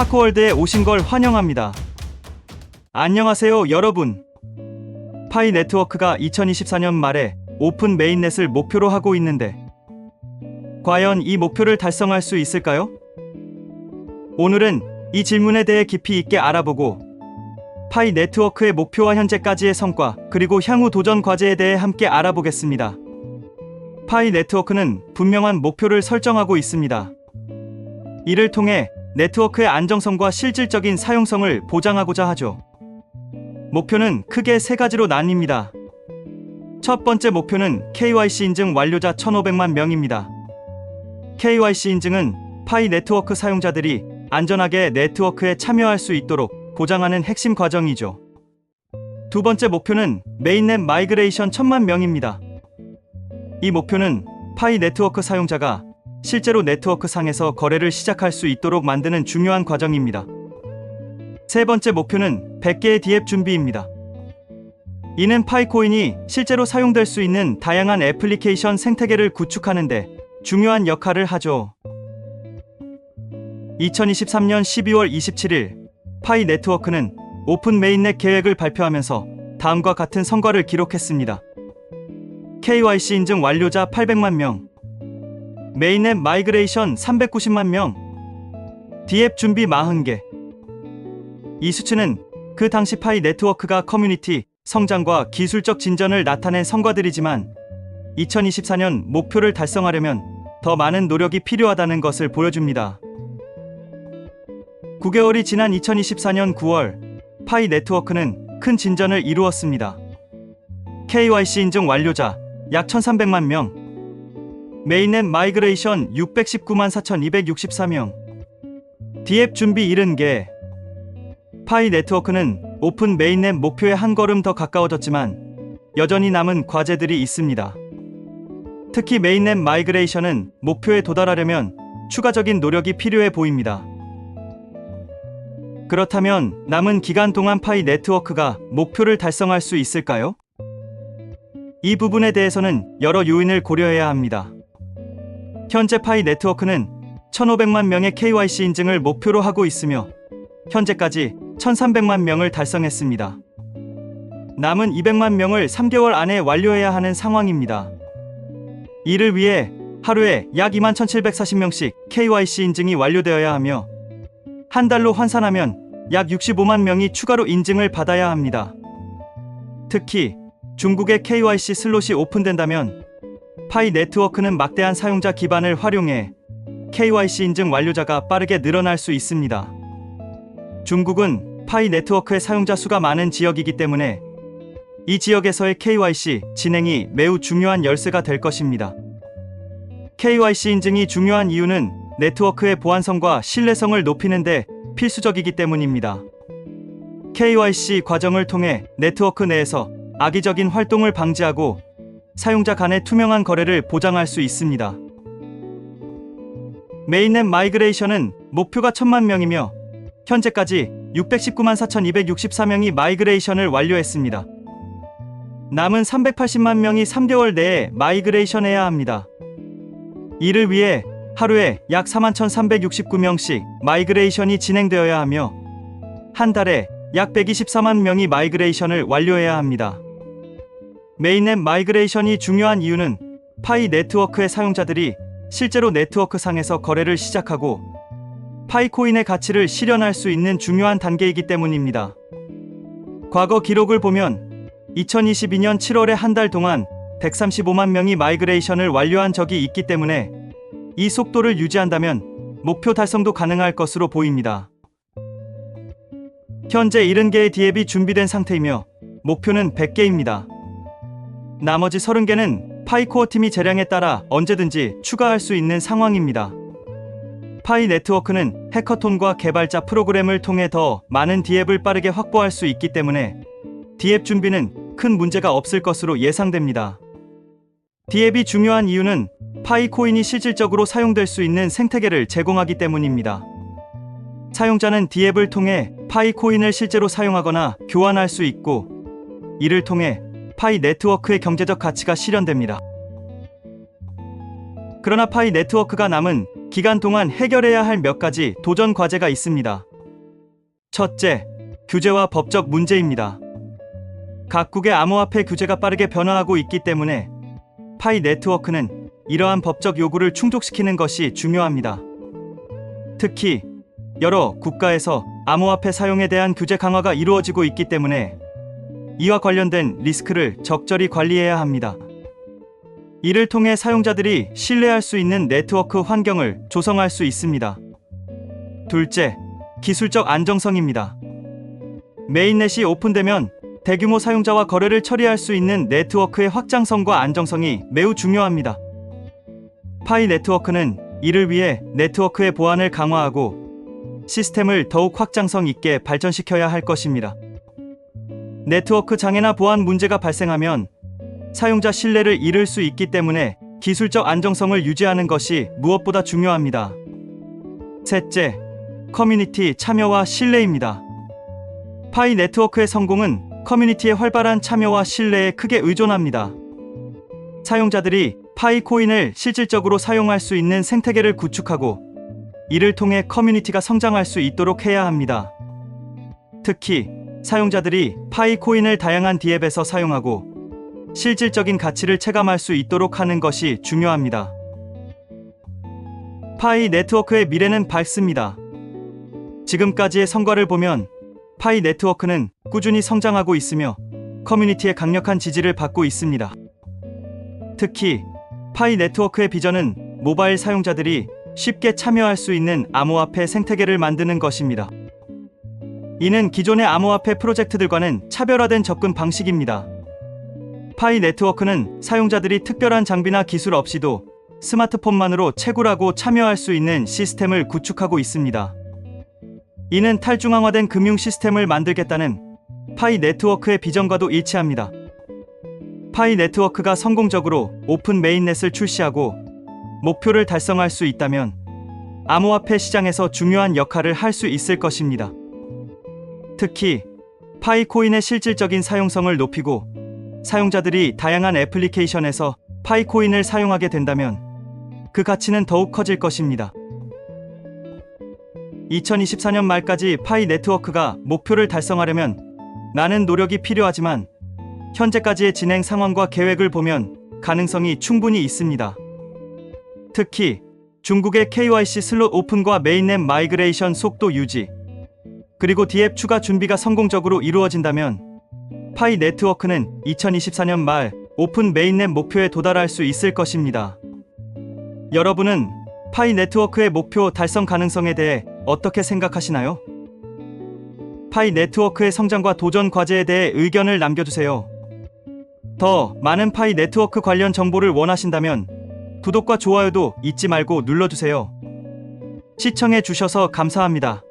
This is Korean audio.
파코월드에 오신 걸 환영합니다. 안녕하세요, 여러분. 파이 네트워크가 2024년 말에 오픈 메인넷을 목표로 하고 있는데 과연 이 목표를 달성할 수 있을까요? 오늘은 이 질문에 대해 깊이 있게 알아보고 파이 네트워크의 목표와 현재까지의 성과, 그리고 향후 도전 과제에 대해 함께 알아보겠습니다. 파이 네트워크는 분명한 목표를 설정하고 있습니다. 이를 통해 네트워크의 안정성과 실질적인 사용성을 보장하고자 하죠. 목표는 크게 세 가지로 나뉩니다. 첫 번째 목표는 KYC 인증 완료자 1,500만 명입니다. KYC 인증은 파이 네트워크 사용자들이 안전하게 네트워크에 참여할 수 있도록 보장하는 핵심 과정이죠. 두 번째 목표는 메인넷 마이그레이션 1,000만 명입니다. 이 목표는 파이 네트워크 사용자가 실제로 네트워크 상에서 거래를 시작할 수 있도록 만드는 중요한 과정입니다. 세 번째 목표는 100개의 디앱 준비입니다. 이는 파이코인이 실제로 사용될 수 있는 다양한 애플리케이션 생태계를 구축하는 데 중요한 역할을 하죠. 2023년 12월 27일 파이 네트워크는 오픈 메인넷 계획을 발표하면서 다음과 같은 성과를 기록했습니다. KYC 인증 완료자 800만 명, 메인넷 마이그레이션 390만 명, 디앱 준비 40개. 이 수치는 그 당시 파이 네트워크가 커뮤니티 성장과 기술적 진전을 나타낸 성과들이지만 2024년 목표를 달성하려면 더 많은 노력이 필요하다는 것을 보여줍니다. 9개월이 지난 2024년 9월 파이 네트워크는 큰 진전을 이루었습니다. KYC 인증 완료자 약 1,300만 명, 메인넷 마이그레이션 619만 4,264명, 디앱 준비 70개. 파이 네트워크는 오픈 메인넷 목표에 한 걸음 더 가까워졌지만 여전히 남은 과제들이 있습니다. 특히 메인넷 마이그레이션은 목표에 도달하려면 추가적인 노력이 필요해 보입니다. 그렇다면 남은 기간 동안 파이 네트워크가 목표를 달성할 수 있을까요? 이 부분에 대해서는 여러 요인을 고려해야 합니다. 현재 파이 네트워크는 1,500만 명의 KYC 인증을 목표로 하고 있으며 현재까지 1,300만 명을 달성했습니다. 남은 200만 명을 3개월 안에 완료해야 하는 상황입니다. 이를 위해 하루에 약 21,740명씩 KYC 인증이 완료되어야 하며 한 달로 환산하면 약 65만 명이 추가로 인증을 받아야 합니다. 특히 중국의 KYC 슬롯이 오픈된다면 파이 네트워크는 막대한 사용자 기반을 활용해 KYC 인증 완료자가 빠르게 늘어날 수 있습니다. 중국은 파이 네트워크의 사용자 수가 많은 지역이기 때문에 이 지역에서의 KYC 진행이 매우 중요한 열쇠가 될 것입니다. KYC 인증이 중요한 이유는 네트워크의 보안성과 신뢰성을 높이는 데 필수적이기 때문입니다. KYC 과정을 통해 네트워크 내에서 악의적인 활동을 방지하고 사용자 간의 투명한 거래를 보장할 수 있습니다. 메인넷 마이그레이션은 목표가 1,000만 명이며 현재까지 619만 4,264명이 마이그레이션을 완료했습니다. 남은 380만 명이 3개월 내에 마이그레이션해야 합니다. 이를 위해 하루에 약 41,369명씩 마이그레이션이 진행되어야 하며 한 달에 약 124만 명이 마이그레이션을 완료해야 합니다. 메인넷 마이그레이션이 중요한 이유는 파이 네트워크의 사용자들이 실제로 네트워크 상에서 거래를 시작하고 파이코인의 가치를 실현할 수 있는 중요한 단계이기 때문입니다. 과거 기록을 보면 2022년 7월에 한 달 동안 135만 명이 마이그레이션을 완료한 적이 있기 때문에 이 속도를 유지한다면 목표 달성도 가능할 것으로 보입니다. 현재 70개의 디앱이 준비된 상태이며 목표는 100개입니다. 나머지 30개는 파이코어 팀이 재량에 따라 언제든지 추가할 수 있는 상황입니다. 파이 네트워크는 해커톤과 개발자 프로그램을 통해 더 많은 디앱을 빠르게 확보할 수 있기 때문에 디앱 준비는 큰 문제가 없을 것으로 예상됩니다. 디앱이 중요한 이유는 파이코인이 실질적으로 사용될 수 있는 생태계를 제공하기 때문입니다. 사용자는 디앱을 통해 파이코인을 실제로 사용하거나 교환할 수 있고 이를 통해 파이 네트워크의 경제적 가치가 실현됩니다. 그러나 파이 네트워크가 남은 기간 동안 해결해야 할 몇 가지 도전 과제가 있습니다. 첫째, 규제와 법적 문제입니다. 각국의 암호화폐 규제가 빠르게 변화하고 있기 때문에 파이 네트워크는 이러한 법적 요구를 충족시키는 것이 중요합니다. 특히 여러 국가에서 암호화폐 사용에 대한 규제 강화가 이루어지고 있기 때문에 이와 관련된 리스크를 적절히 관리해야 합니다. 이를 통해 사용자들이 신뢰할 수 있는 네트워크 환경을 조성할 수 있습니다. 둘째, 기술적 안정성입니다. 메인넷이 오픈되면 대규모 사용자와 거래를 처리할 수 있는 네트워크의 확장성과 안정성이 매우 중요합니다. 파이 네트워크는 이를 위해 네트워크의 보안을 강화하고 시스템을 더욱 확장성 있게 발전시켜야 할 것입니다. 네트워크 장애나 보안 문제가 발생하면 사용자 신뢰를 잃을 수 있기 때문에 기술적 안정성을 유지하는 것이 무엇보다 중요합니다. 셋째, 커뮤니티 참여와 신뢰입니다. 파이 네트워크의 성공은 커뮤니티의 활발한 참여와 신뢰에 크게 의존합니다. 사용자들이 파이 코인을 실질적으로 사용할 수 있는 생태계를 구축하고 이를 통해 커뮤니티가 성장할 수 있도록 해야 합니다. 특히 사용자들이 파이 코인을 다양한 디앱에서 사용하고 실질적인 가치를 체감할 수 있도록 하는 것이 중요합니다. 파이 네트워크의 미래는 밝습니다. 지금까지의 성과를 보면 파이 네트워크는 꾸준히 성장하고 있으며 커뮤니티의 강력한 지지를 받고 있습니다. 특히 파이 네트워크의 비전은 모바일 사용자들이 쉽게 참여할 수 있는 암호화폐 생태계를 만드는 것입니다. 이는 기존의 암호화폐 프로젝트들과는 차별화된 접근 방식입니다. 파이 네트워크는 사용자들이 특별한 장비나 기술 없이도 스마트폰만으로 채굴하고 참여할 수 있는 시스템을 구축하고 있습니다. 이는 탈중앙화된 금융 시스템을 만들겠다는 파이 네트워크의 비전과도 일치합니다. 파이 네트워크가 성공적으로 오픈 메인넷을 출시하고 목표를 달성할 수 있다면 암호화폐 시장에서 중요한 역할을 할 수 있을 것입니다. 특히 파이 코인의 실질적인 사용성을 높이고 사용자들이 다양한 애플리케이션에서 파이 코인을 사용하게 된다면 그 가치는 더욱 커질 것입니다. 2024년 말까지 파이 네트워크가 목표를 달성하려면 많은 노력이 필요하지만 현재까지의 진행 상황과 계획을 보면 가능성이 충분히 있습니다. 특히 중국의 KYC 슬롯 오픈과 메인넷 마이그레이션 속도 유지, 그리고 디앱 추가 준비가 성공적으로 이루어진다면 파이 네트워크는 2024년 말 오픈 메인넷 목표에 도달할 수 있을 것입니다. 여러분은 파이 네트워크의 목표 달성 가능성에 대해 어떻게 생각하시나요? 파이 네트워크의 성장과 도전 과제에 대해 의견을 남겨주세요. 더 많은 파이 네트워크 관련 정보를 원하신다면 구독과 좋아요도 잊지 말고 눌러주세요. 시청해 주셔서 감사합니다.